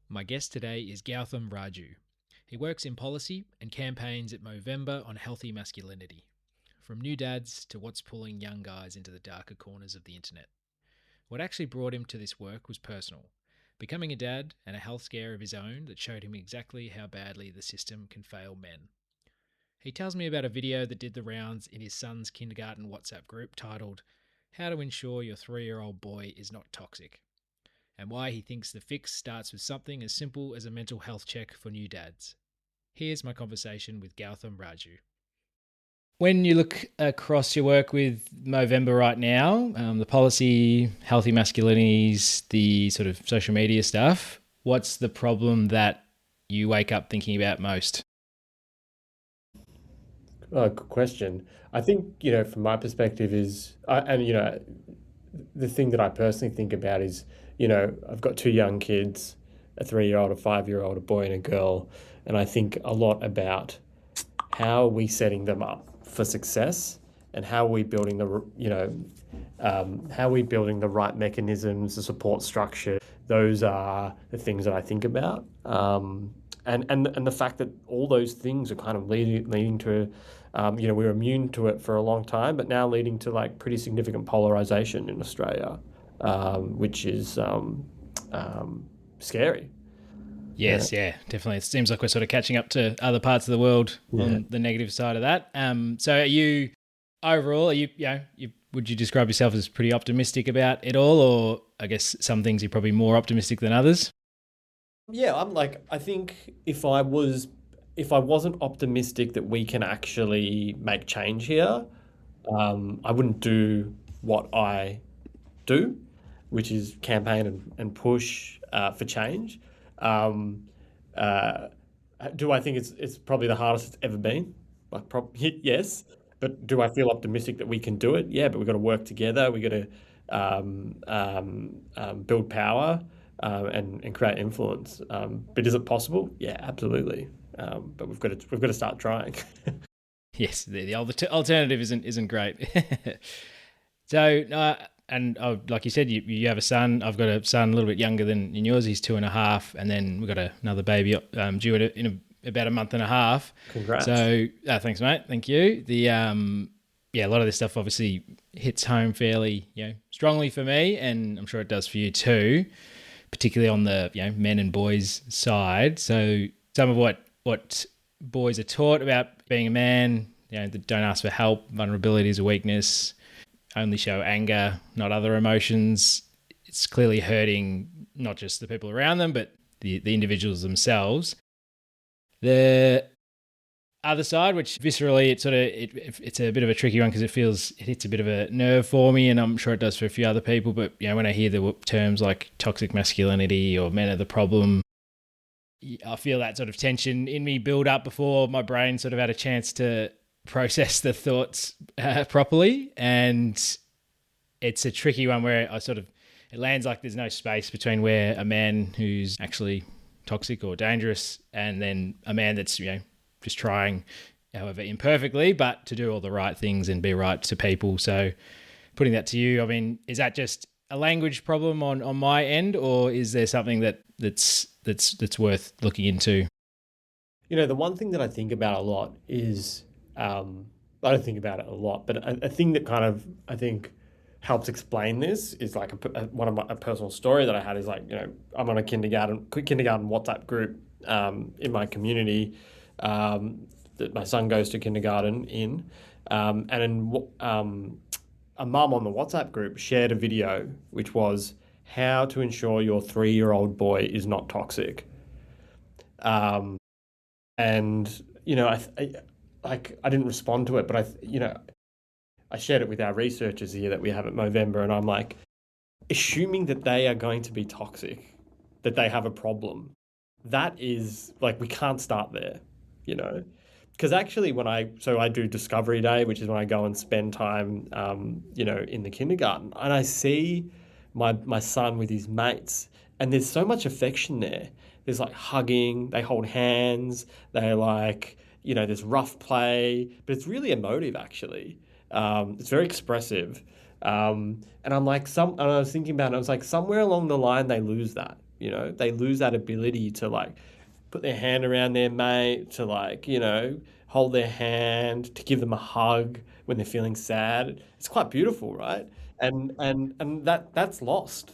My guest today is Gautam Raju. He works in policy and campaigns at Movember on healthy masculinity, from new dads to what's pulling young guys into the darker corners of the internet. What actually brought him to this work was personal, becoming a dad and a health scare of his own that showed him exactly how badly the system can fail men. He tells me about a video that did the rounds in his son's kindergarten WhatsApp group titled, How to Ensure Your 3-Year-Old Boy Is Not Toxic, and why he thinks the fix starts with something as simple as a mental health check for new dads. Here's my conversation with Gautam Raju. When you look across your work with Movember right now, the policy, healthy masculinities, the sort of social media stuff, what's the problem that you wake up thinking about most? Oh, good question. I think, from my perspective the thing that I personally think about is, I've got two young kids, a 3-year-old, a 5-year-old, a boy and a girl, and I think a lot about how are we setting them up for success and how are we building how are we building the right mechanisms, the support structure. Those are the things that I think about. And the fact that all those things are kind of leading to, we were immune to it for a long time, but now leading to like pretty significant polarization in Australia, which is scary. Yeah. Yes, yeah, definitely. It seems like we're sort of catching up to other parts of the world Yeah. on the negative side of that. So are you overall, would you describe yourself as pretty optimistic about it all, or I guess some things you're probably more optimistic than others? Yeah, I think if I wasn't optimistic that we can actually make change here, I wouldn't do what I do, which is campaign and push for change. Um, uh, do I think it's probably the hardest it's ever been? Yes, but do I feel optimistic that we can do it? Yeah, but we've got to work together. We've got to build power and create influence. But is it possible? Yeah, absolutely. But we've got to start trying. Yes, the alternative isn't great. So, and like you said, you have a son. I've got a son a little bit younger than yours. He's 2.5, and then we've got another baby due about a month and a half. Congrats. So, thanks, mate. Thank you. A lot of this stuff obviously hits home fairly, strongly for me, and I'm sure it does for you too, particularly on the men and boys side. So, some of what boys are taught about being a man, that don't ask for help, vulnerability is a weakness, only show anger, not other emotions. It's clearly hurting not just the people around them, but the individuals themselves. The other side, which viscerally, it's a bit of a tricky one because it hits a bit of a nerve for me, and I'm sure it does for a few other people. But when I hear the terms like toxic masculinity or men are the problem, I feel that sort of tension in me build up before my brain sort of had a chance to process the thoughts properly. And it's a tricky one where it lands like there's no space between where a man who's actually toxic or dangerous and then a man that's, just trying, however imperfectly, but to do all the right things and be right to people. So putting that to you, I mean, is that just a language problem on my end, or is there something that's worth looking into? The one thing that I think about a lot is, I don't think about it a lot, but a thing that kind of I think helps explain this is like a personal story that I had is like, I'm on a kindergarten WhatsApp group in my community that my son goes to kindergarten in, a mum on the WhatsApp group shared a video which was how to ensure your 3-year-old boy is not toxic. Um, and I didn't respond to it, but I shared it with our researchers here that we have at Movember, and I'm like, assuming that they are going to be toxic, that they have a problem, that is like we can't start there, you know. Because actually, I do Discovery Day, which is when I go and spend time, in the kindergarten, and I see my son with his mates, and there's so much affection there. There's like hugging, they hold hands, they like, there's rough play, but it's really emotive actually. It's very expressive. And I'm like, and I was thinking about it, I was like, somewhere along the line they lose that. You know, they lose that ability to like put their hand around their mate, to like, you know, hold their hand, to give them a hug when they're feeling sad. It's quite beautiful, right? And that's lost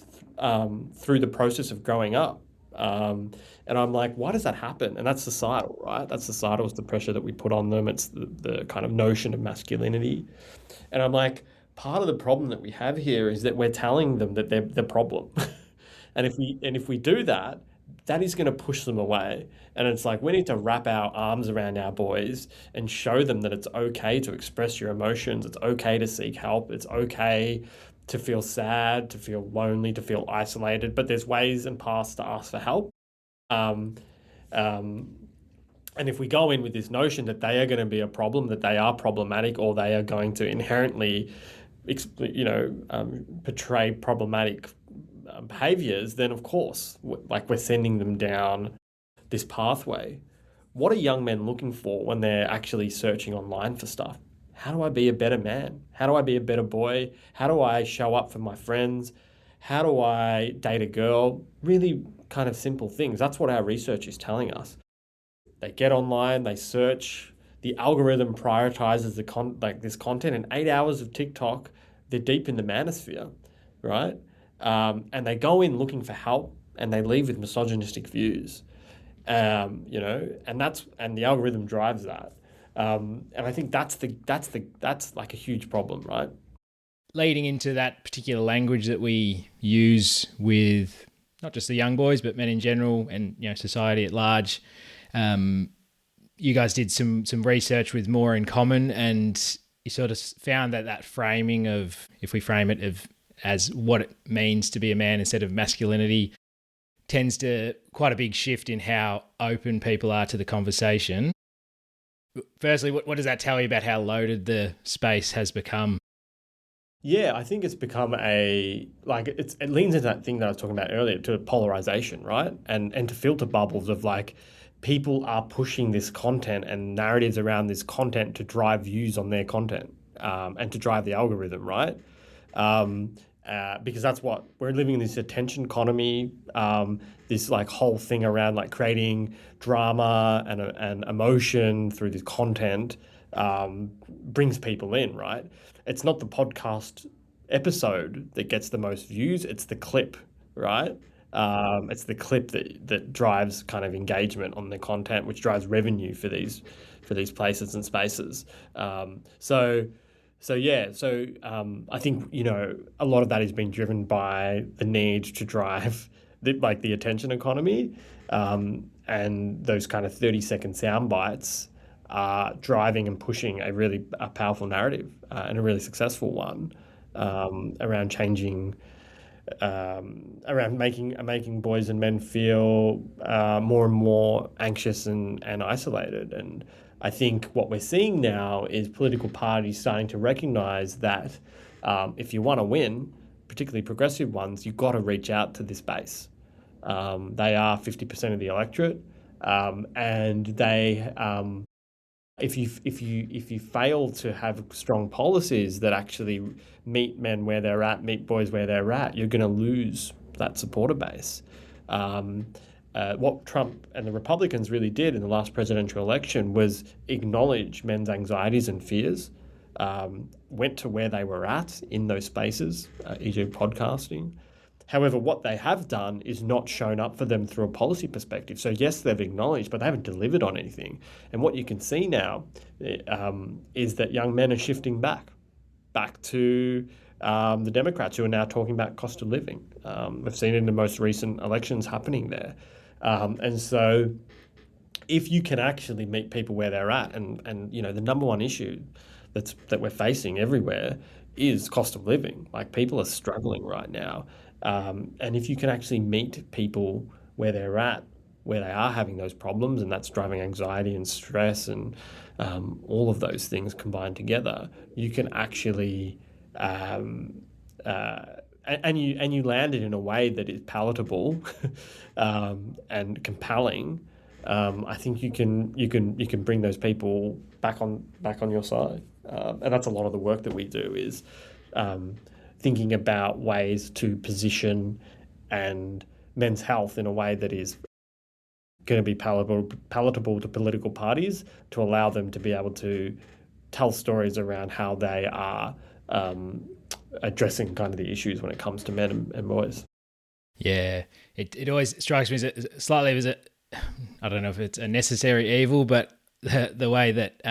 through the process of growing up. Um, and I'm like, why does that happen? And that's societal, right? That's societal. It's the pressure that we put on them. It's the kind of notion of masculinity. And I'm like, part of the problem that we have here is that we're telling them that they're the problem. And if we do that, that is going to push them away. And it's like we need to wrap our arms around our boys and show them that it's okay to express your emotions. It's okay to seek help. It's okay to feel sad, to feel lonely, to feel isolated. But there's ways and paths to ask for help. Um, um, and if we go in with this notion that they are going to be a problem, that they are problematic, or they are going to inherently, portray problematic behaviors, then of course, like we're sending them down this pathway. What are young men looking for when they're actually searching online for stuff? How do I be a better man? How do I be a better boy? How do I show up for my friends? How do I date a girl? Really kind of simple things. That's what our research is telling us. They get online, they search, the algorithm prioritizes this content, and 8 hours of TikTok, they're deep in the manosphere, right? And they go in looking for help, and they leave with misogynistic views, and the algorithm drives that, and I think that's like a huge problem, right? Leading into that particular language that we use with not just the young boys, but men in general, and society at large. You guys did some research with More in Common, and you sort of found that framing of, if we frame it as what it means to be a man instead of masculinity, tends to quite a big shift in how open people are to the conversation. Firstly, what does that tell you about how loaded the space has become? Yeah, I think it's become it leans into that thing that I was talking about earlier, to polarization, right? And to filter bubbles of like people are pushing this content and narratives around this content to drive views on their content, and to drive the algorithm, right? Um, because that's what we're living in, this attention economy, this like whole thing around like creating drama and emotion through this content, brings people in, right? It's not the podcast episode that gets the most views, it's the clip, right? It's the clip that drives kind of engagement on the content, which drives revenue for these places and spaces. I think a lot of that has been driven by the need to drive the attention economy, and those kind of 30-second sound bites are driving and pushing a powerful narrative, and a really successful one, around changing, around making boys and men feel more and more anxious and isolated. And I think what we're seeing now is political parties starting to recognize that, if you want to win, particularly progressive ones, you've got to reach out to this base. They are 50% of the electorate, and they if you fail to have strong policies that actually meet men where they're at, meet boys where they're at, you're going to lose that supporter base. What Trump and the Republicans really did in the last presidential election was acknowledge men's anxieties and fears, went to where they were at in those spaces, e.g. podcasting. However, what they have done is not shown up for them through a policy perspective. So yes, they've acknowledged, but they haven't delivered on anything. And what you can see now, is that young men are shifting back to the Democrats, who are now talking about cost of living. We've seen it in the most recent elections happening there. And so if you can actually meet people where they're at, and the number one issue that we're facing everywhere is cost of living. Like, people are struggling right now. And if you can actually meet people where they're at, where they are having those problems, and that's driving anxiety and stress and all of those things combined together, you can actually and you land it in a way that is palatable, and compelling. I think you can bring those people back on your side, and that's a lot of the work that we do, is thinking about ways to position and men's health in a way that is going to be palatable to political parties, to allow them to be able to tell stories around how they are addressing kind of the issues when it comes to men and boys. Yeah, it always strikes me as slightly as I don't know if it's a necessary evil, but the way that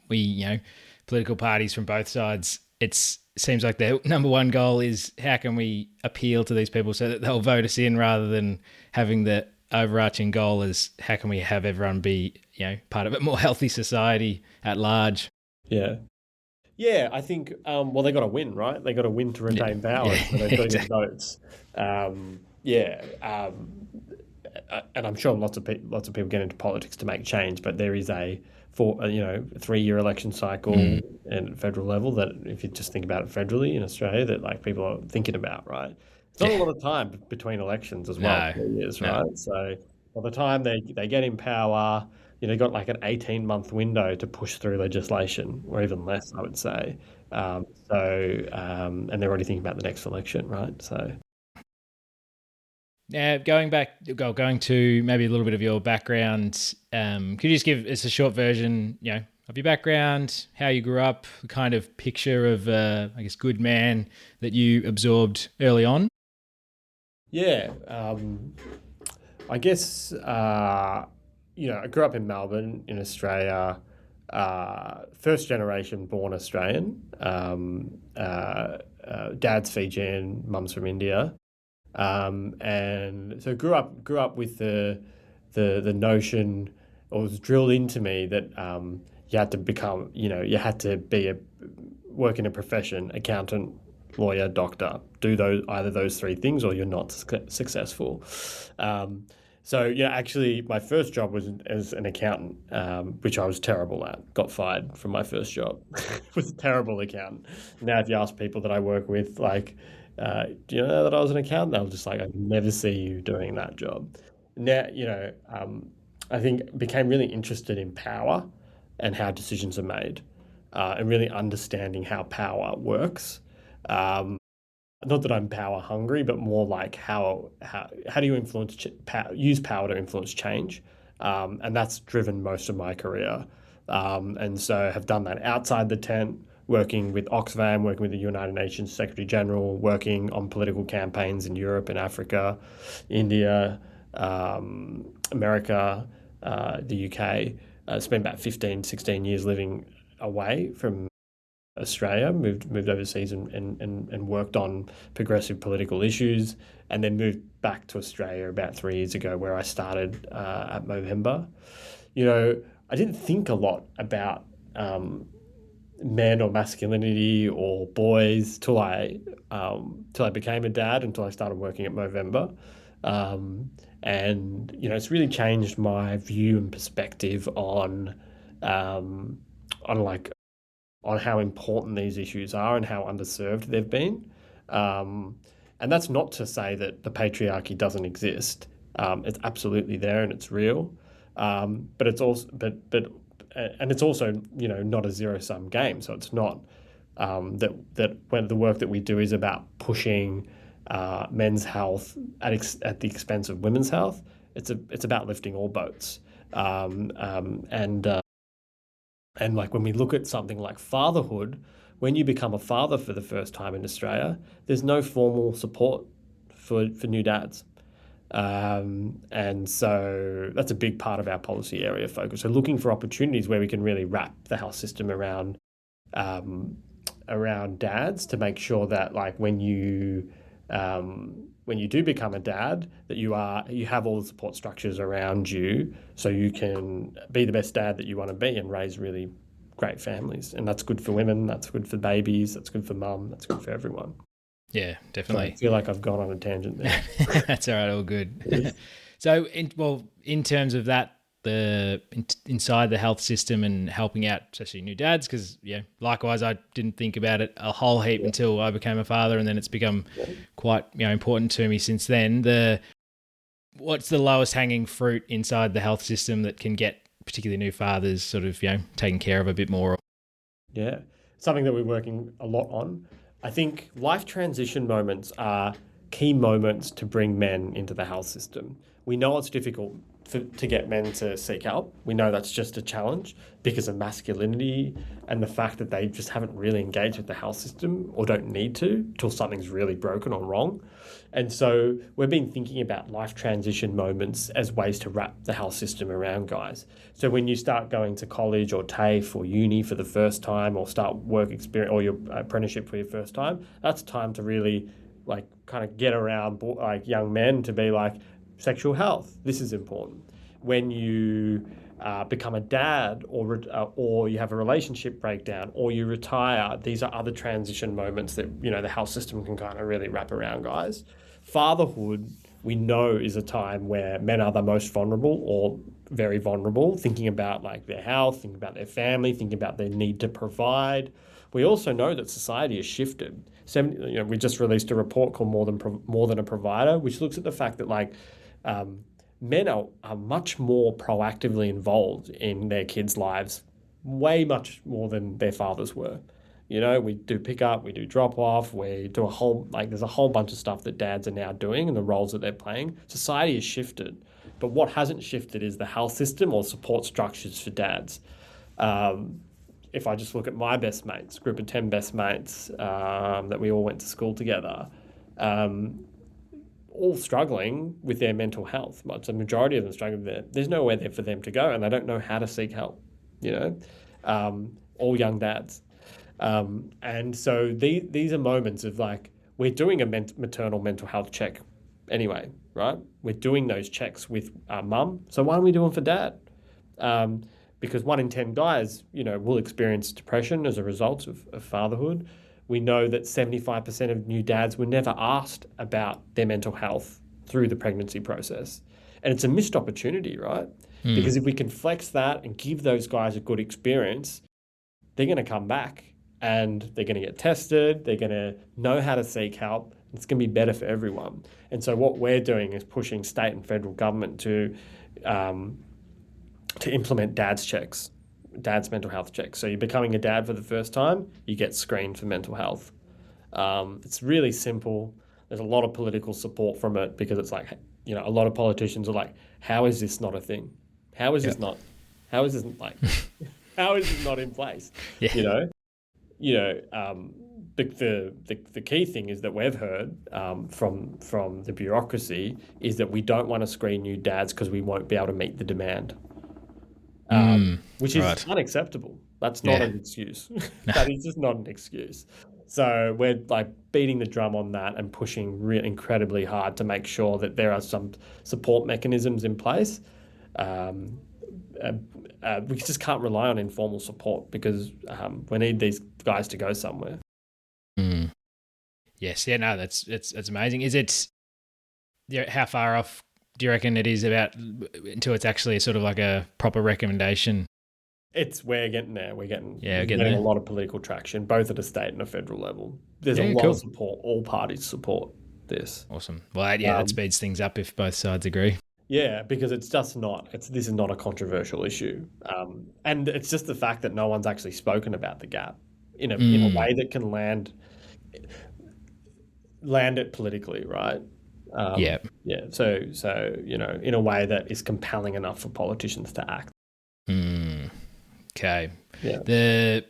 we political parties from both sides, it seems like their number one goal is how can we appeal to these people so that they'll vote us in, rather than having the overarching goal is how can we have everyone be part of a more healthy society at large. Yeah. Yeah, I think, well, they got to win, right? They got to win to retain power, Yeah, so they've got to get exactly. votes. Yeah, and I'm sure lots of people get into politics to make change, but there is a 3-year election cycle at federal level that, if you just think about it federally in Australia, that like people are thinking about, right? It's not a Yeah. lot of time between elections as well, No. 4 years, No. right? So by the time they get in power, got like an 18-month window to push through legislation, or even less, I would say. And they're already thinking about the next election, right? So. Now, going to maybe a little bit of your background, could you just give us a short version, of your background, how you grew up, the kind of picture of, I guess, good man that you absorbed early on? Yeah, I guess I grew up in Melbourne, in Australia. First generation born Australian. Dad's Fijian, mum's from India, and so grew up with the notion, or was drilled into me, that you had to become, you had to work in a profession, accountant, lawyer, doctor, do either those three things, or you're not successful. So actually, my first job was as an accountant, which I was terrible at. Got fired from my first job. Was a terrible accountant. Now, if you ask people that I work with, like, do you know that I was an accountant? They'll just like, I never see you doing that job. Now, I think became really interested in power and how decisions are made, and really understanding how power works. Not that I'm power hungry, but more like how do you use power to influence change, and that's driven most of my career, and so have done that outside the tent, working with Oxfam, working with the United Nations Secretary General, working on political campaigns in Europe and Africa, India, America, the UK. Spent about 15, 16 years living away from Australia, moved overseas and worked on progressive political issues, and then moved back to Australia about 3 years ago, where I started at Movember. I didn't think a lot about men or masculinity or boys till I became a dad, until I started working at Movember. And it's really changed my view and perspective like on how important these issues are and how underserved they've been. And that's not to say that the patriarchy doesn't exist. It's absolutely there and it's real. But it's also and it's also not a zero sum game. So it's not that when the work that we do is about pushing men's health at the expense of women's health. It's about lifting all boats. And like when we look at something like fatherhood, when you become a father for the first time in Australia, there's no formal support for new dads. And so that's a big part of our policy area focus. So looking for opportunities where we can really wrap the health system around dads, to make sure that, like, when you do become a dad, that you have all the support structures around you, so you can be the best dad that you want to be and raise really great families. And that's good for women, that's good for babies, that's good for mum, that's good for everyone. Yeah, So I definitely. feel like I've gone on a tangent there. That's all right, all good. So, in terms of that, inside the health system and helping out, especially new dads, because likewise, I didn't think about it a whole heap Yeah. until I became a father, and then it's become Yeah. quite important to me since then. What's the lowest hanging fruit inside the health system that can get particularly new fathers sort of taken care of a bit more? Yeah, something that we're working a lot on. I think life transition moments are key moments to bring men into the health system. We know it's difficult to get men to seek help. We know that's just a challenge because of masculinity and the fact that they just haven't really engaged with the health system or don't need to till something's really broken or wrong. And so we've been thinking about life transition moments as ways to wrap the health system around guys. So when you start going to college or TAFE or uni for the first time, or start work experience or your apprenticeship for your first time, that's time to really like kind of get around like young men to be like, sexual health, this is important. When you become a dad, or you have a relationship breakdown, or you retire, these are other transition moments that, you know, the health system can kind of really wrap around guys. Fatherhood, we know, is a time where men are the most vulnerable or very vulnerable, thinking about like their health, thinking about their family, thinking about their need to provide. We also know that society has shifted. We just released a report called More Than a Provider, which looks at the fact that men are much more proactively involved in their kids' lives, way much more than their fathers were. You know, we do pick up, we do drop off, we do there's a whole bunch of stuff that dads are now doing and the roles that they're playing. Society has shifted. But what hasn't shifted is the health system or support structures for dads. If I just look at my best mates, group of 10 best mates that we all went to school together, all struggling with their mental health. The majority of them struggling with it. There's nowhere there for them to go, and they don't know how to seek help, you know, all young dads. And so these are moments of like, we're doing a maternal mental health check anyway, right? We're doing those checks with mum. So why don't we do them for dad? Because 1 in 10 guys, you know, will experience depression as a result of fatherhood. We know that 75% of new dads were never asked about their mental health through the pregnancy process. And it's a missed opportunity, right? Because if we can flex that and give those guys a good experience, they're going to come back and they're going to get tested. They're going to know how to seek help. It's going to be better for everyone. And so what we're doing is pushing state and federal government to implement dad's mental health checks. So you're becoming a dad for the first time, you get screened for mental health. It's really simple. There's a lot of political support from it because it's like, you know, a lot of politicians are like, how is this not a thing? How is this not in place? Yeah. The key thing is that we've heard from the bureaucracy is that we don't want to screen new dads because we won't be able to meet the demand. Which is unacceptable. That's not an excuse. That is just not an excuse. So we're like beating the drum on that and pushing incredibly hard to make sure that there are some support mechanisms in place. We just can't rely on informal support because we need these guys to go somewhere. Yes, yeah, no, that's amazing. Is it? How far off do you reckon it is until it's actually sort of like a proper recommendation? We're getting there. We're getting a lot of political traction, both at a state and a federal level. There's a lot of support. All parties support this. Awesome. Well, that speeds things up if both sides agree. Yeah, because it's just not. This is not a controversial issue, and it's just the fact that no one's actually spoken about the gap in a way that can land it politically, right? Yeah. So you know, in a way that is compelling enough for politicians to act. Okay. Yeah. The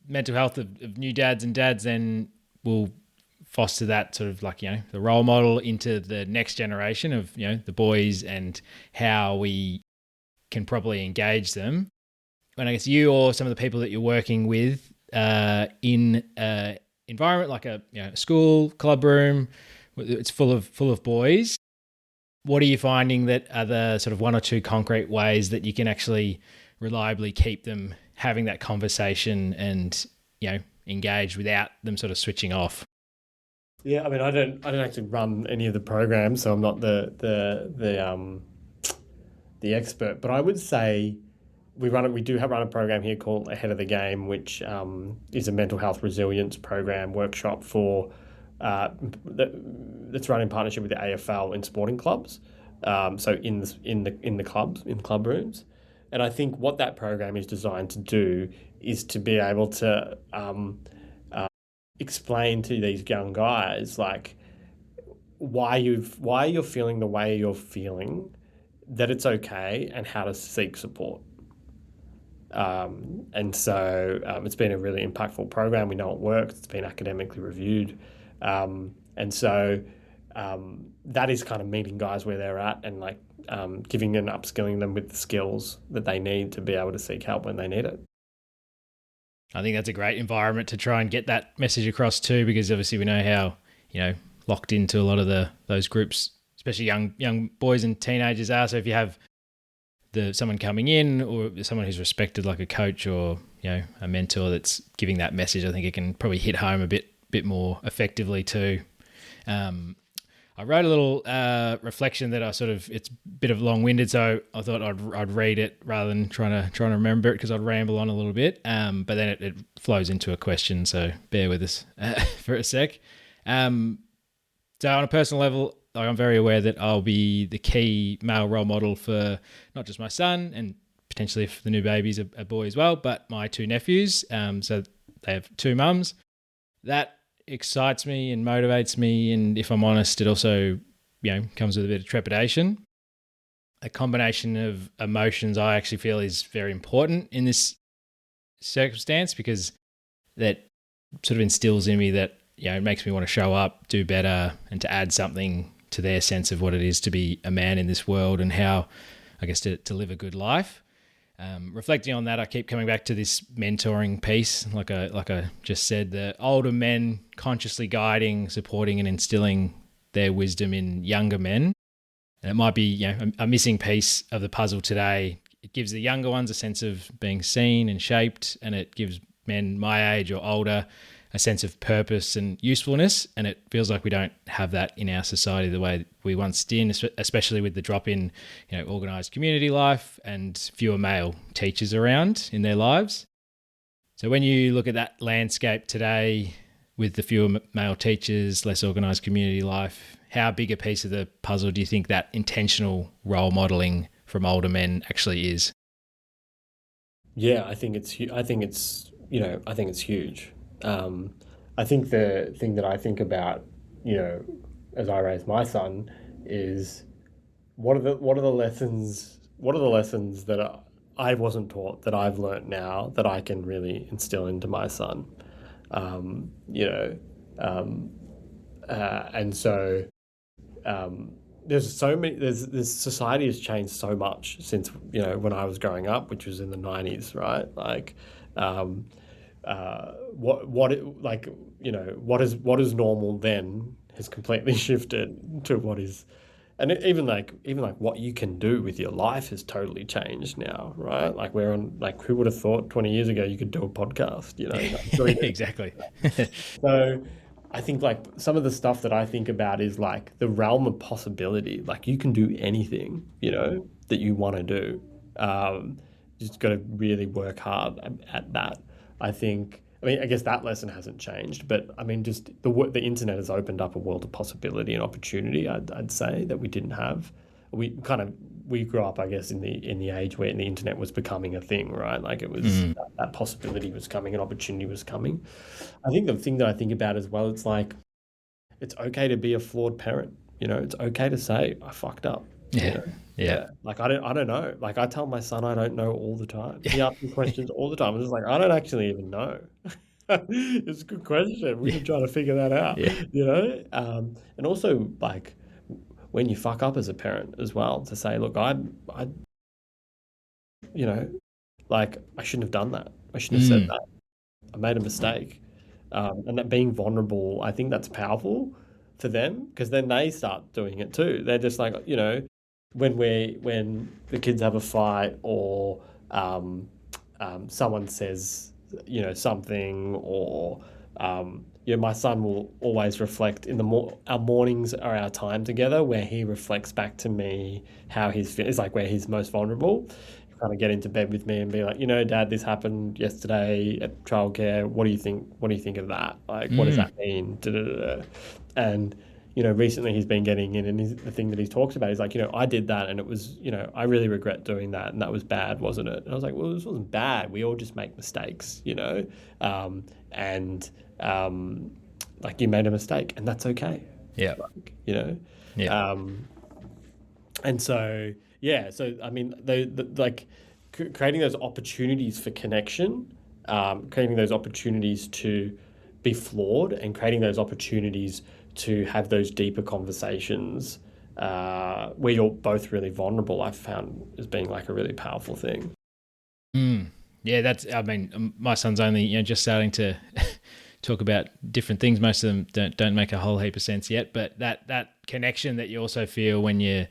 mental health of new dads and dads then will foster that sort of like, you know, the role model into the next generation of, you know, the boys and how we can properly engage them. And I guess you or some of the people that you're working with in an environment like a school, club room, it's full of boys. What are you finding that are the sort of 1 or 2 concrete ways that you can actually reliably keep them having that conversation and, you know, engage without them sort of switching off? Yeah, I mean, I don't actually run any of the programs, so I'm not the expert. But I would say we do run a program here called Ahead of the Game, which is a mental health resilience program workshop for that's run in partnership with the AFL in sporting clubs. So in the club rooms, and I think what that program is designed to do is to be able to explain to these young guys like why you're feeling the way you're feeling, that it's okay, and how to seek support. And so it's been a really impactful program. We know it works. It's been academically reviewed. And so that is kind of meeting guys where they're at, and like giving and upskilling them with the skills that they need to be able to seek help when they need it. I think that's a great environment to try and get that message across too, because obviously we know how, locked into a lot of those groups, especially young boys and teenagers are. So if you have someone coming in, or someone who's respected like a coach or a mentor that's giving that message, I think it can probably hit home a bit more effectively too. I wrote a little reflection that it's a bit of long-winded, so I thought I'd read it rather than trying to remember it, because I'd ramble on a little bit. But then it flows into a question, so bear with us for a sec. So on a personal level, I'm very aware that I'll be the key male role model for not just my son, and potentially if the new baby's a boy as well, but my two nephews. So they have two mums. That excites me and motivates me, and if I'm honest, it also comes with a bit of trepidation. A combination of emotions I actually feel is very important in this circumstance, because that sort of instills in me that it makes me want to show up, do better, and to add something to their sense of what it is to be a man in this world, and how, I guess, to live a good life. Reflecting on that, I keep coming back to this mentoring piece. Like I just said, the older men consciously guiding, supporting, and instilling their wisdom in younger men. And it might be a missing piece of the puzzle today. It gives the younger ones a sense of being seen and shaped, and it gives men my age or older a sense of purpose and usefulness. And it feels like we don't have that in our society the way we once did, especially with the drop in, organised community life and fewer male teachers around in their lives. So when you look at that landscape today with the fewer male teachers, less organised community life, how big a piece of the puzzle do you think that intentional role modelling from older men actually is? Yeah, I think it's huge. I think the thing that I think about, as I raise my son, is what are the lessons that I wasn't taught, that I've learnt now, that I can really instill into my son. And so there's so many. There's society has changed so much since when I was growing up, which was in the 90s, right? Like, what is normal then has completely shifted to what is, and even like what you can do with your life has totally changed now, right? Like we're on, like, who would have thought 20 years ago you could do a podcast, Exactly. So I think like some of the stuff that I think about is like the realm of possibility. Like you can do anything, that you want to do. Just got to really work hard at that. I guess that lesson hasn't changed, but I mean, just the internet has opened up a world of possibility and opportunity. I'd say that we didn't have. We grew up, I guess, in the age where the internet was becoming a thing, right? Like it was that possibility was coming, and opportunity was coming. I think the thing that I think about as well, it's like it's okay to be a flawed parent. It's okay to say I fucked up. Yeah. Like I don't know. Like I tell my son I don't know all the time. He asks me questions all the time. I'm just like, I don't actually even know. It's a good question. We should try to figure that out. And also like when you fuck up as a parent as well, to say, look, I like I shouldn't have done that. I shouldn't have said that. I made a mistake. And that being vulnerable, I think that's powerful for them, because then they start doing it too. They're just like, when the kids have a fight, or someone says, something, or my son will always reflect in our mornings are our time together where he reflects back to me how he's feeling. It's like where he's most vulnerable. He'll kind of get into bed with me and be like, Dad, this happened yesterday at childcare. What do you think? What do you think of that? Like, what does that mean? And recently he's been getting in, and the thing that he's talked about is like, I did that, and it was, I really regret doing that, and that was bad, wasn't it? And I was like, well, this wasn't bad. We all just make mistakes, like you made a mistake, and that's okay. Yeah. Like, you know, Yeah. and so yeah, so I mean, like creating those opportunities for connection, creating those opportunities to be flawed, and creating those opportunities to have those deeper conversations where you're both really vulnerable. I've found as being like a really powerful thing. Mm. Yeah, I mean, my son's only just starting to talk about different things. Most of them don't make a whole heap of sense yet, but that connection that you also feel when you're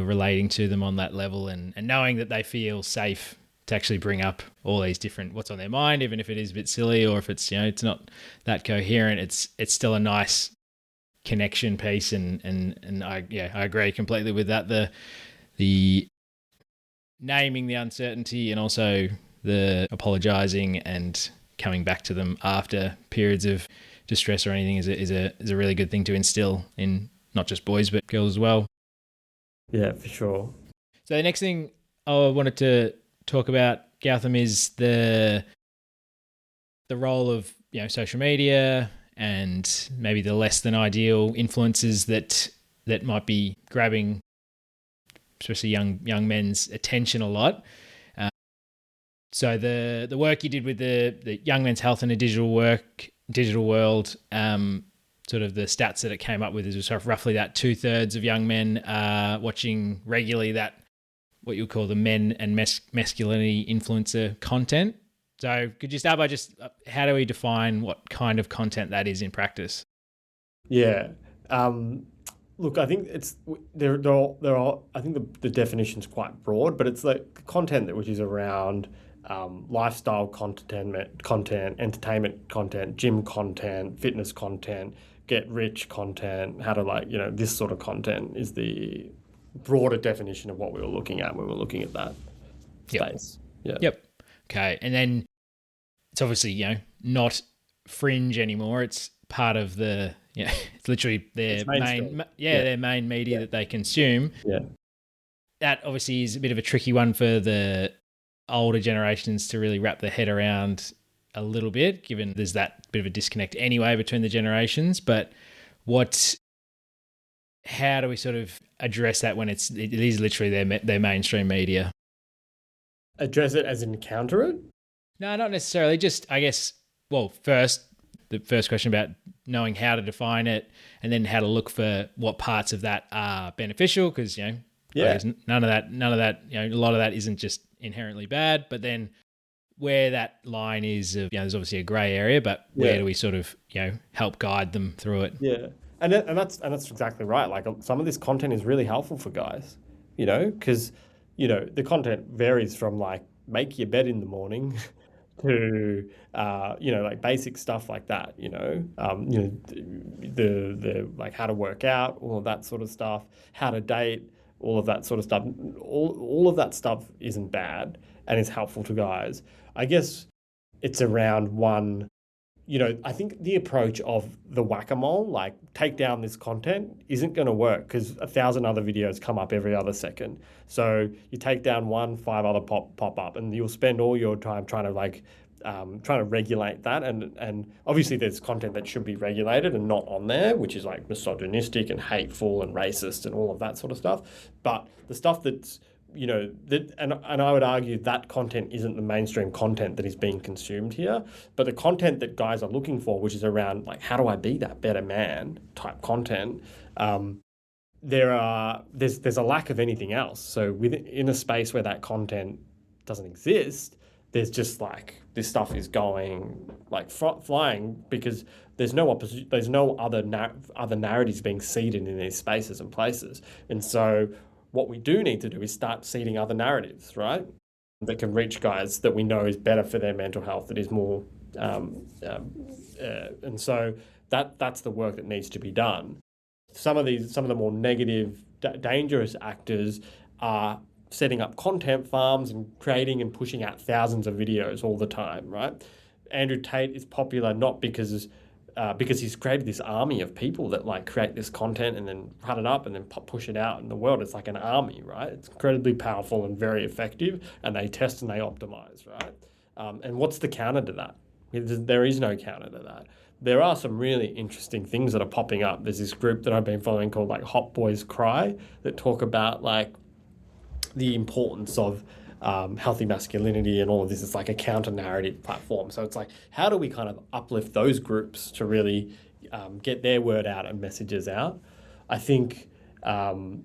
relating to them on that level, and knowing that they feel safe to actually bring up all these different what's on their mind, even if it is a bit silly or if it's it's not that coherent, it's still a nice connection piece, and I agree completely with that. The naming the uncertainty and also the apologizing and coming back to them after periods of distress or anything is a really good thing to instill in not just boys but girls as well. Yeah, for sure. So the next thing I wanted to talk about, Gautam, is the role of social media and maybe the less than ideal influences that might be grabbing especially young men's attention a lot. So the work you did with the young men's health in a digital world, sort of the stats that it came up with is sort of roughly that 2/3 of young men are watching regularly that what you call the men and masculinity influencer content. So could you start by just how do we define what kind of content that is in practice? Yeah. Look, I think it's there. There are. I think the definition's quite broad, but it's like content that which is around lifestyle content, entertainment content, gym content, fitness content, get rich content. How to this sort of content is the broader definition of what we were looking at when we were looking at that space. Yeah. Yep. Okay, and then it's obviously not fringe anymore. It's part of the it's literally their their main media that they consume. Yeah. That obviously is a bit of a tricky one for the older generations to really wrap their head around a little bit, given there's that bit of a disconnect anyway between the generations. But how do we sort of address that when it is literally their mainstream media? Address it as in counter it? No, not necessarily. Just, I guess, well, the first question about knowing how to define it, and then how to look for what parts of that are beneficial, because I guess none of that a lot of that isn't just inherently bad, but then where that line is of there's obviously a grey area, but where do we sort of help guide them through it? Yeah, and that's exactly right. Like some of this content is really helpful for guys, because the content varies from like make your bed in the morning to like basic stuff like that, the like how to work out, all of that sort of stuff, how to date, all of that sort of stuff. All of that stuff isn't bad and is helpful to guys. I guess it's around one. I think the approach of the whack-a-mole, like take down this content, isn't going to work because 1,000 other videos come up every other second. So you take down one, 5 other pop up, and you'll spend all your time trying to regulate that. And obviously there's content that should be regulated and not on there, which is like misogynistic and hateful and racist and all of that sort of stuff. But the stuff that's and I would argue that content isn't the mainstream content that is being consumed here, but the content that guys are looking for, which is around like how do I be that better man type content, there's a lack of anything else. So in a space where that content doesn't exist, there's just like this stuff is going like flying because there's no other narratives being seeded in these spaces and places, and so what we do need to do is start seeding other narratives, right? That can reach guys that we know is better for their mental health, that is more, and so that's the work that needs to be done. Some of the more negative, dangerous actors are setting up content farms and creating and pushing out thousands of videos all the time, right? Andrew Tate is popular not because he's created this army of people that like create this content and then run it up and then push it out in the world. It's like an army, right? It's incredibly powerful and very effective, and they test and they optimize, right? And what's the counter to that? There is no counter to that. There are some really interesting things that are popping up. There's this group that I've been following called like Hot Boys Cry that talk about like the importance of healthy masculinity and all of this. It's like a counter narrative platform. So it's like, how do we kind of uplift those groups to really get their word out and messages out? I think the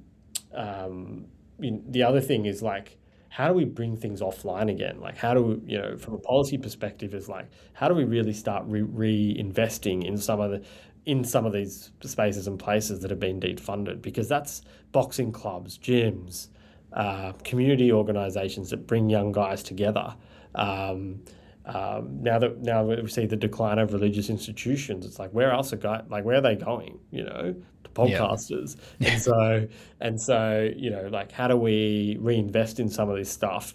other thing is like, how do we bring things offline again? Like, how do we, from a policy perspective, is like, how do we really start reinvesting in some of these spaces and places that have been defunded? Because that's boxing clubs, gyms, community organisations that bring young guys together. Now we see the decline of religious institutions, it's like, where else are guys, like, where are they going? To podcasters. And so like, how do we reinvest in some of this stuff?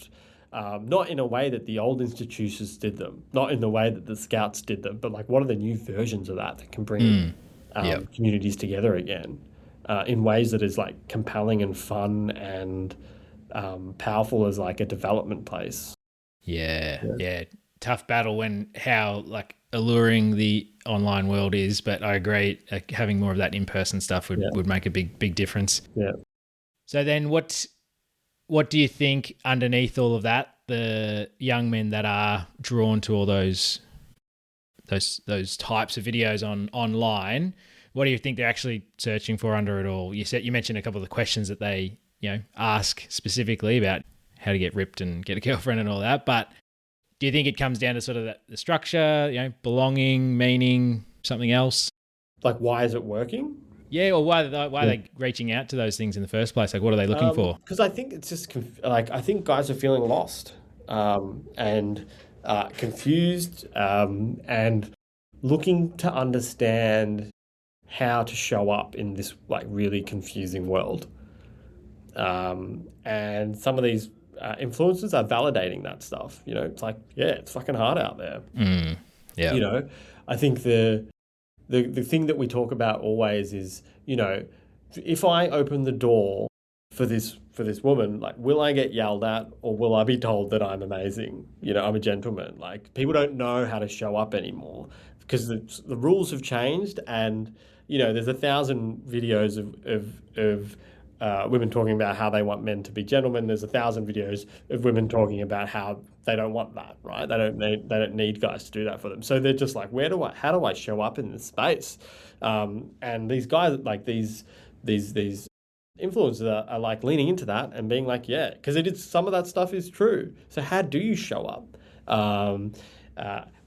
Not in a way that the old institutions did them, not in the way that the Scouts did them, but like, what are the new versions of that can bring communities together again in ways that is like compelling and fun and powerful as like a development place. Yeah. Tough battle when how like alluring the online world is, but I agree, having more of that in-person stuff would make a big difference. Yeah. So then what do you think underneath all of that, the young men that are drawn to all those types of videos online, what do you think they're actually searching for under it all? You mentioned a couple of the questions that they, ask specifically about how to get ripped and get a girlfriend and all that, but do you think it comes down to sort of the structure, belonging, meaning, something else? Like, why is it working? Yeah, or why are they reaching out to those things in the first place? Like, what are they looking for? Because I think it's just I think guys are feeling lost and confused and looking to understand how to show up in this like really confusing world. And some of these influencers are validating that stuff. It's like, it's fucking hard out there. I think the thing that we talk about always is, if I open the door for this woman, like, will I get yelled at or will I be told that I'm amazing? I'm a gentleman. Like, people don't know how to show up anymore because the rules have changed, and there's 1,000 videos of women talking about how they want men to be gentlemen. There's 1,000 videos of women talking about how they don't want that, right? They don't need guys to do that for them. So they're just like, how do I show up in this space? And these guys, like these influencers are like leaning into that and being like, because some of that stuff is true. So how do you show up?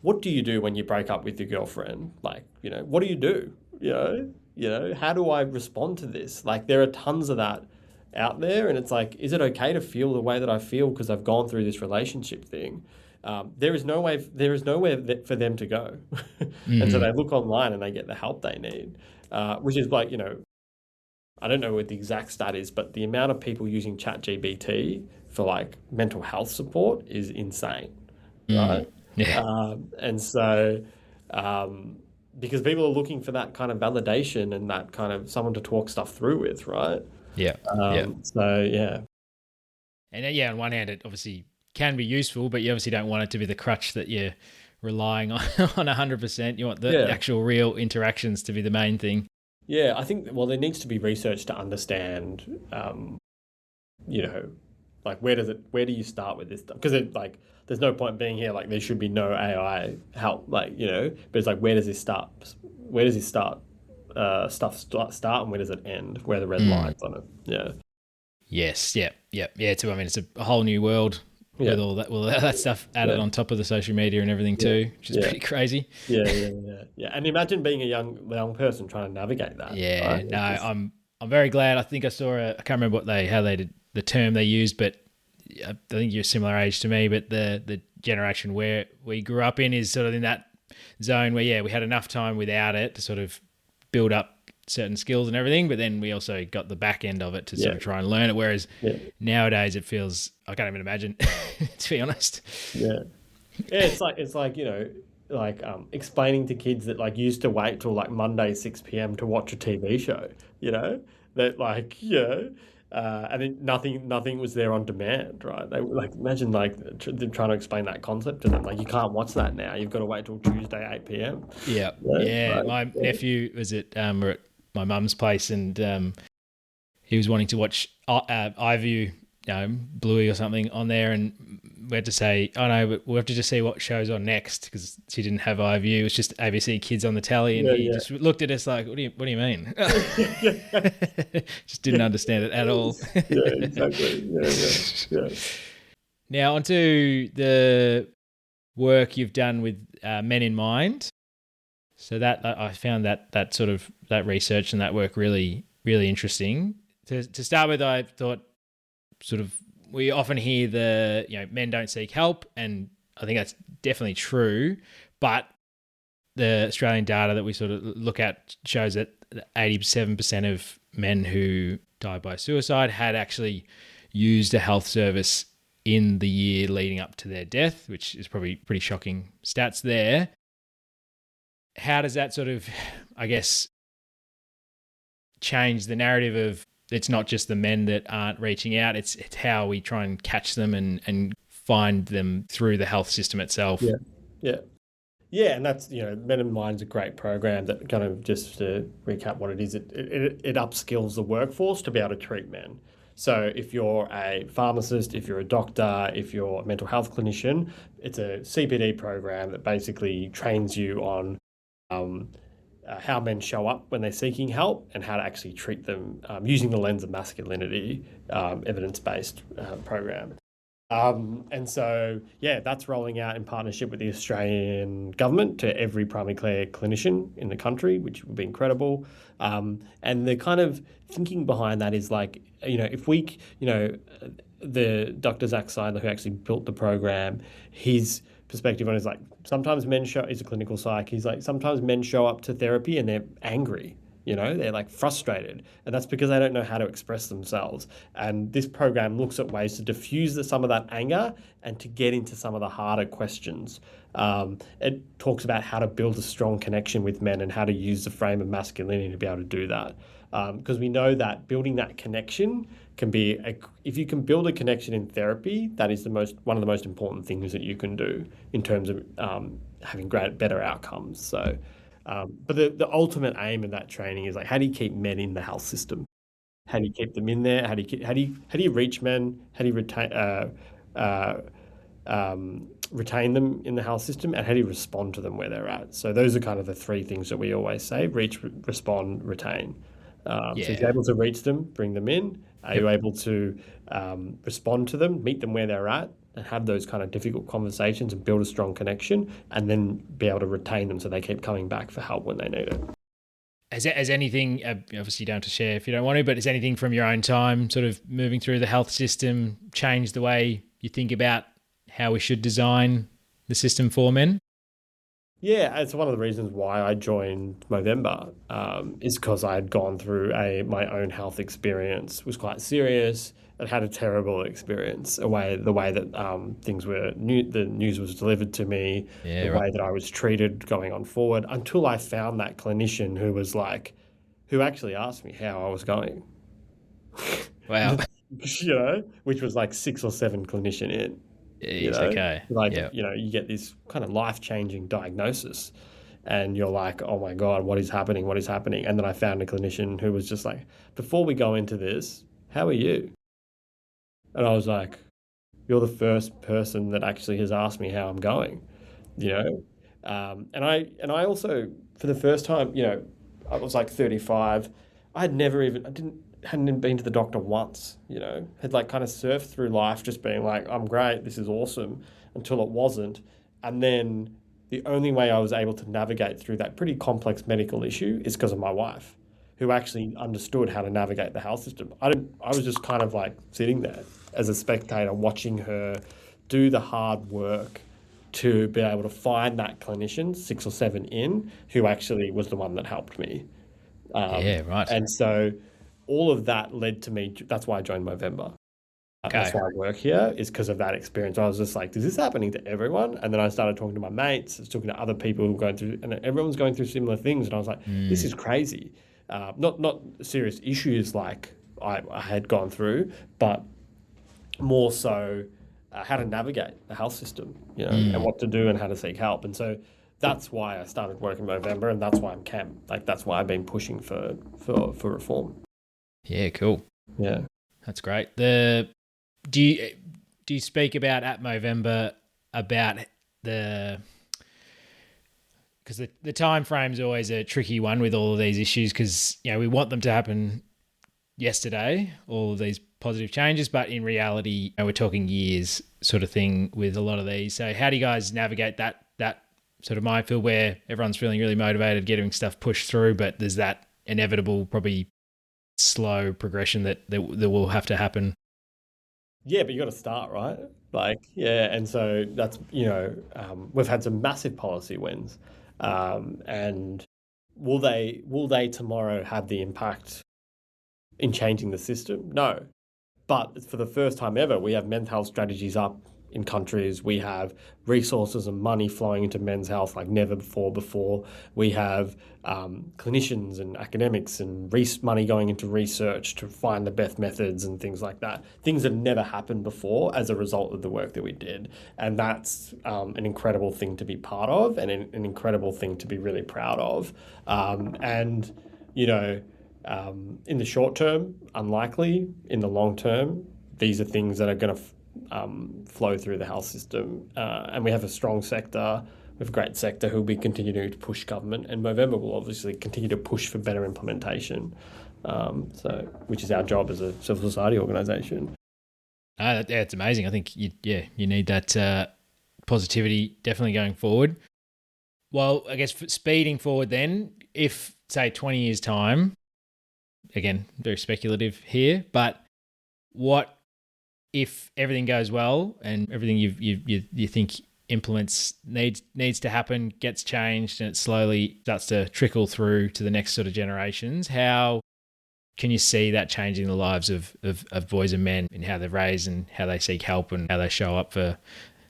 What do you do when you break up with your girlfriend? Like, what do you do? How do I respond to this? Like, there are tons of that out there, and it's like, is it okay to feel the way that I feel because I've gone through this relationship thing? There is nowhere for them to go. And so they look online and they get the help they need, which is like, I don't know what the exact stat is, but the amount of people using ChatGPT for like mental health support is insane, right? And so, because people are looking for that kind of validation and that kind of someone to talk stuff through with, right? So, yeah. And on one hand, it obviously can be useful, but you obviously don't want it to be the crutch that you're relying on 100%. You want the actual real interactions to be the main thing. Yeah, I think, there needs to be research to understand, like, where do you start with this stuff? Because there's no point being here, like, there should be no AI help, like, but it's like, where does this start? Where does this start and where does it end? Where are the red lines on it? Yeah. Yes. Yeah. Too. I mean, it's a whole new world with all that stuff added on top of the social media and everything too, which is pretty crazy. Yeah. And imagine being a young person trying to navigate that. Yeah. Right? No, I'm very glad. I think I saw I can't remember how they did the term they used, but I think you're a similar age to me, but the generation where we grew up in is sort of in that zone where, we had enough time without it to sort of build up certain skills and everything, but then we also got the back end of it to sort of try and learn it. Whereas nowadays it feels, I can't even imagine, to be honest. Yeah. It's like, explaining to kids that like used to wait till like Monday, 6 p.m. to watch a TV show, that like, And nothing was there on demand, right? They like imagine like them trying to explain that concept to them. Like you can't watch that now. You've got to wait till Tuesday 8 p.m. Yeah, Yeah, yeah. right. My nephew was were at my mum's place, and he was wanting to watch iView, Bluey or something on there, and we had to say, "Oh no, but we'll have to just see what show's on next," because she didn't have iView. It was just ABC Kids on the telly, and Yeah, he yeah, just looked at us like, What do you mean?" yeah, Just didn't understand it at all. yeah, exactly. Yeah, yeah, yeah. Now onto the work you've done with Men in Mind. So that I found that sort of that research and that work really really interesting. To start with, I thought sort of we often hear men don't seek help, and I think that's definitely true. But the Australian data that we sort of look at shows that 87% of men who died by suicide had actually used a health service in the year leading up to their death, which is probably pretty shocking stats there. How does that sort of, I guess, change the narrative of it's not just the men that aren't reaching out, it's how we try and catch them and find them through the health system itself? Yeah, yeah. Yeah, and that's, Men in Mind's a great program that kind of, just to recap what it is, it upskills the workforce to be able to treat men. So if you're a pharmacist, if you're a doctor, if you're a mental health clinician, it's a CPD program that basically trains you on how men show up when they're seeking help and how to actually treat them using the lens of masculinity, evidence-based program. And so, yeah, that's rolling out in partnership with the Australian government to every primary care clinician in the country, which would be incredible. And the kind of thinking behind that is like, if we, the Dr. Zach Seidler, who actually built the program, his perspective on it is like, sometimes he's a clinical psych, he's like, sometimes men show up to therapy and they're angry. They're like frustrated, and that's because they don't know how to express themselves. And this program looks at ways to diffuse some of that anger and to get into some of the harder questions. It talks about how to build a strong connection with men and how to use the frame of masculinity to be able to do that. Because we know that building that connection can be, if you can build a connection in therapy, that is one of the most important things that you can do in terms of having better outcomes. So. But the ultimate aim of that training is like, how do you keep men in the health system? How do you keep them in there? How do you reach men? How do you retain them in the health system? And how do you respond to them where they're at? So those are kind of the three things that we always say: reach, respond, retain. So if you're able to reach them, bring them in. Are you able to respond to them, meet them where they're at, and have those kind of difficult conversations and build a strong connection, and then be able to retain them so they keep coming back for help when they need it? Has anything, obviously you don't have to share if you don't want to, but has anything from your own time sort of moving through the health system changed the way you think about how we should design the system for men? Yeah, it's one of the reasons why I joined Movember, is because I had gone through my own health experience. It was quite serious. It had a terrible experience, the way that the news was delivered to me, Yeah, the right. way that I was treated going on forward, until I found that clinician who actually asked me how I was going. Wow. Which was like 6 or 7 clinician in. Jeez, okay. Like, Yeah. you get this kind of life-changing diagnosis and you're like, oh my God, what is happening? What is happening? And then I found a clinician who was just like, before we go into this, how are you? And I was like, you're the first person that actually has asked me how I'm going, you know? And I also, for the first time, I was like 35. Hadn't even been to the doctor once, had like kind of surfed through life just being like, I'm great, this is awesome, until it wasn't. And then the only way I was able to navigate through that pretty complex medical issue is because of my wife, who actually understood how to navigate the health system. I was just kind of like sitting there as a spectator watching her do the hard work to be able to find that clinician, 6 or 7 in, who actually was the one that helped me. Yeah, right. And so all of that led to me. That's why I joined Movember. That's Okay. why I work here, is because of that experience. I was just like, is this happening to everyone? And then I started talking to my mates, I was talking to other people who were going through, and everyone's going through similar things. And I was like, this is crazy. Not serious issues like I had gone through, but more so how to navigate the health system, and what to do and how to seek help. And so that's why I started working Movember, and that's why I'm camp. Like that's why I've been pushing for reform. Yeah, cool. Yeah. That's great. Do you speak about at Movember about the, because the time frame's always a tricky one with all of these issues, because we want them to happen yesterday, all of these positive changes, but in reality we're talking years sort of thing with a lot of these. So how do you guys navigate that sort of minefield where everyone's feeling really motivated, getting stuff pushed through, but there's that inevitable, probably slow progression that will have to happen? Yeah, but you got to start, right? Like, yeah, and so that's we've had some massive policy wins, and will they tomorrow have the impact in changing the system? No, but for the first time ever, we have men's health strategies up in countries. We have resources and money flowing into men's health like never before. We have clinicians and academics and money going into research to find the best methods and things like that. Things that never happened before as a result of the work that we did. And that's an incredible thing to be part of, and an incredible thing to be really proud of. In the short term, unlikely. In the long term, these are things that are going to flow through the health system. And we have a strong sector, we have a great sector who will be continuing to push government, and Movember will obviously continue to push for better implementation, which is our job as a civil society organisation. Yeah, it's amazing. I think you need that positivity definitely going forward. Well, I guess speeding forward then, if say 20 years time, again, very speculative here, but what if everything goes well and everything you think implements needs to happen gets changed, and it slowly starts to trickle through to the next sort of generations? How can you see that changing the lives of boys and men in how they're raised and how they seek help and how they show up for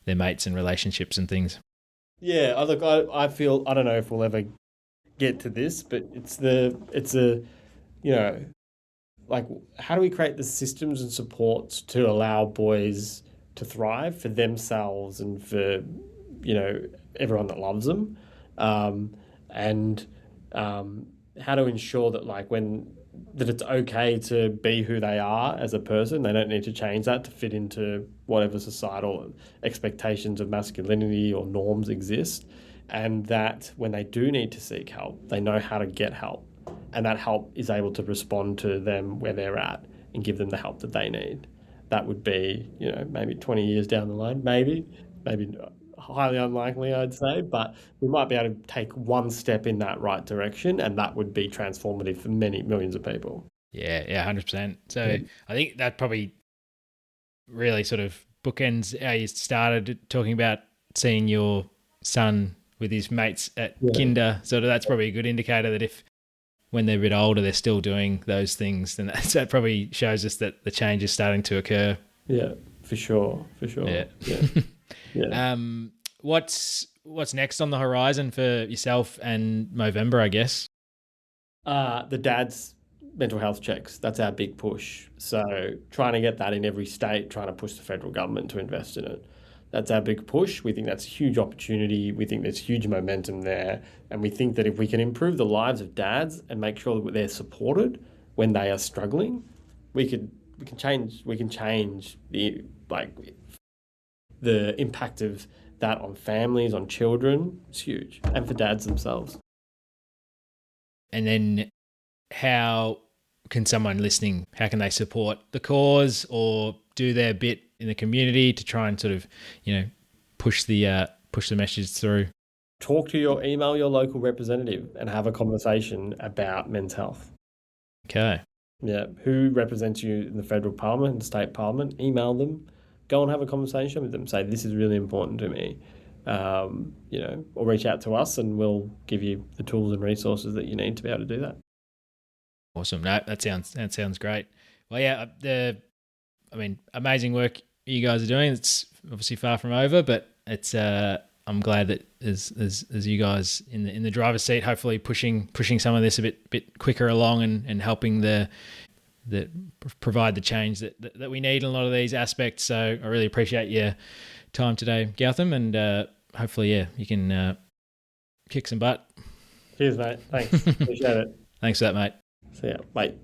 their mates and relationships and things? Yeah, I feel, I don't know if we'll ever get to this, but like, how do we create the systems and supports to allow boys to thrive for themselves and for, everyone that loves them? And how to ensure that that it's okay to be who they are as a person. They don't need to change that to fit into whatever societal expectations of masculinity or norms exist. And that when they do need to seek help, they know how to get help. And that help is able to respond to them where they're at and give them the help that they need. That would be, maybe 20 years down the line, maybe highly unlikely, I'd say, but we might be able to take one step in that right direction, and that would be transformative for many millions of people. Yeah, 100%. So I think that probably really sort of bookends how you started talking about seeing your son with his mates at kinder. So that's probably a good indicator that if when they're a bit older they're still doing those things, then that probably shows us that the change is starting to occur. Yeah, for sure. Yeah. Yeah. What's next on the horizon for yourself and Movember, I guess? The dad's mental health checks. That's our big push. So trying to get that in every state, trying to push the federal government to invest in it. That's our big push. We think that's a huge opportunity. We think there's huge momentum there. And we think that if we can improve the lives of dads and make sure that they're supported when they are struggling, we can change the impact of that on families, on children. It's huge. And for dads themselves. And then how can someone listening, how can they support the cause or do their bit in the community to try and sort of, push the message through? Email your local representative and have a conversation about men's health. Okay. Yeah. Who represents you in the federal parliament and state parliament? Email them. Go and have a conversation with them. Say, this is really important to me. Or reach out to us and we'll give you the tools and resources that you need to be able to do that. Awesome. No, that sounds great. Well, yeah, amazing work you guys are doing. It's obviously far from over, but it's I'm glad that as you guys in the driver's seat, hopefully pushing some of this a bit quicker along and helping the that provide the change that we need in a lot of these aspects. So I really appreciate your time today, Gautam, and hopefully, you can kick some butt. Cheers, mate. Thanks. Appreciate it. Thanks for that, mate. See ya. Bye.